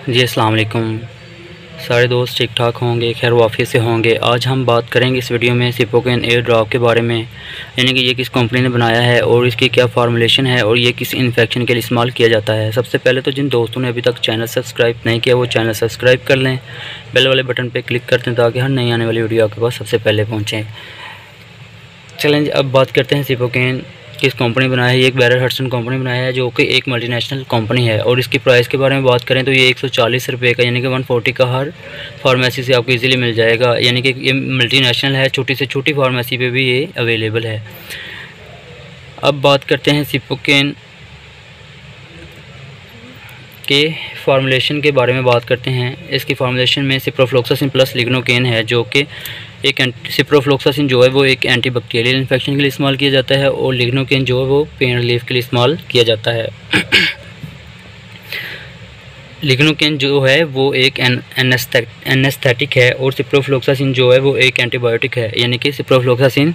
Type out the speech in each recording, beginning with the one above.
जी अस्सलाम वालेकुम। सारे दोस्त ठीक ठाक होंगे, खैर वाफियत से होंगे। आज हम बात करेंगे इस वीडियो में सिपोकेन एयर ड्रॉप के बारे में, यानी कि ये किस कंपनी ने बनाया है और इसकी क्या फार्मूलेशन है और ये किस इन्फेक्शन के लिए इस्तेमाल किया जाता है। सबसे पहले तो जिन दोस्तों ने अभी तक चैनल सब्सक्राइब नहीं किया वो चैनल सब्सक्राइब कर लें, बेल वाले बटन पर क्लिक कर दें ताकि हर नई आने वाली वीडियो आपके पास सबसे पहले पहुँचें। चलें अब बात करते हैं सिपोकेन किस कंपनी बनाया है। ये एक बैरर हडसन कंपनी बनाया है जो कि एक मल्टीनेशनल कंपनी है। और इसकी प्राइस के बारे में बात करें तो ये 140 रुपये का, यानी कि 140 का हर फार्मेसी से आपको इजीली मिल जाएगा। यानी कि ये मल्टीनेशनल है, छोटी से छोटी फार्मेसी पे भी ये अवेलेबल है। अब बात करते हैं सिपोकेन के फार्मूलेशन के बारे में बात करते हैं। इसकी फार्मूलेशन में सिप्रोफ्लोक्सासिन प्लस लिग्नोकेन है, जो कि एक सिप्रोफ्लोक्सासिन जो है वो एक एंटीबैक्टीरियल इन्फेक्शन के लिए इस्तेमाल किया जाता है और लिग्नोकेन जो है वो पेन रिलीफ के लिए इस्तेमाल किया जाता है। लिग्नोकेन जो है वो एक एनेस्थेटिक है और सिप्रोफ्लोक्सासिन जो है वो एक एंटीबायोटिक है। यानी कि सिप्रोफ्लोक्सासिन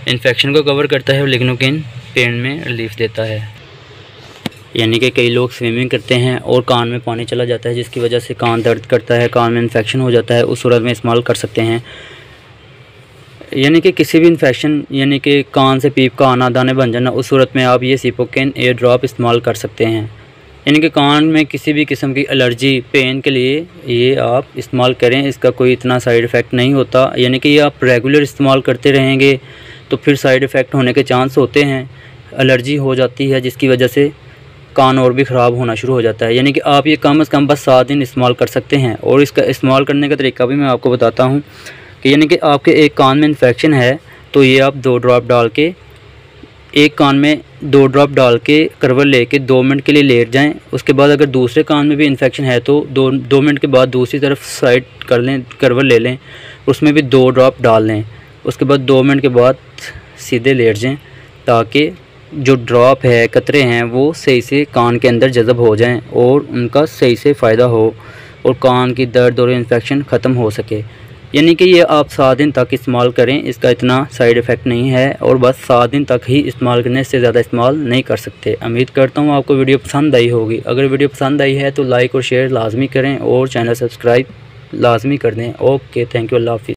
इन्फेक्शन को कवर करता है और लिग्नोकेन पेन में रिलीफ देता है। यानी कि कई लोग स्विमिंग करते हैं और कान में पानी चला जाता है जिसकी वजह से कान दर्द करता है, कान में इन्फेक्शन हो जाता है, उस सूरत में इस्तेमाल कर सकते हैं। यानी कि किसी भी इन्फेक्शन, यानी कि कान से पीप का आना, दाने बन जाना, उस सूरत में आप ये सिपोकेन एयर ड्रॉप इस्तेमाल कर सकते हैं। यानी कि कान में किसी भी किस्म की एलर्जी, पेन के लिए ये आप इस्तेमाल करें, इसका कोई इतना साइड इफ़ेक्ट नहीं होता। यानी कि ये आप रेगुलर इस्तेमाल करते रहेंगे तो फिर साइड इफ़ेक्ट होने के चांस होते हैं, एलर्जी हो जाती है जिसकी वजह से कान और भी ख़राब होना शुरू हो जाता है। यानी कि आप ये कम से कम बस 7 दिन इस्तेमाल कर सकते हैं। और इसका इस्तेमाल करने का तरीका भी मैं आपको बताता हूँ कि यानी कि आपके एक कान में इन्फेक्शन है तो ये आप 2 ड्रॉप डाल के, एक कान में 2 ड्रॉप डाल के करवल लेके 2 मिनट के लिए लेट जाएं। उसके बाद अगर दूसरे कान में भी इन्फेक्शन है तो 2 मिनट के बाद दूसरी तरफ साइड कर लें, करवल ले लें, उसमें भी 2 ड्रॉप डाल लें। उसके बाद 2 मिनट के बाद सीधे लेट जाएं ताकि जो ड्रॉप है, कतरे हैं, वो सही से कान के अंदर जज़ब हो जाएं और उनका सही से फ़ायदा हो और कान की दर्द और इन्फेक्शन ख़त्म हो सके। यानी कि ये आप 7 दिन तक इस्तेमाल करें, इसका इतना साइड इफ़ेक्ट नहीं है और बस 7 दिन तक ही इस्तेमाल करने से ज़्यादा इस्तेमाल नहीं कर सकते। उम्मीद करता हूँ आपको वीडियो पसंद आई होगी। अगर वीडियो पसंद आई है तो लाइक और शेयर लाजमी करें और चैनल सब्सक्राइब लाजमी कर दें। ओके, थैंक यू, अल्लाह हाफ़िज़।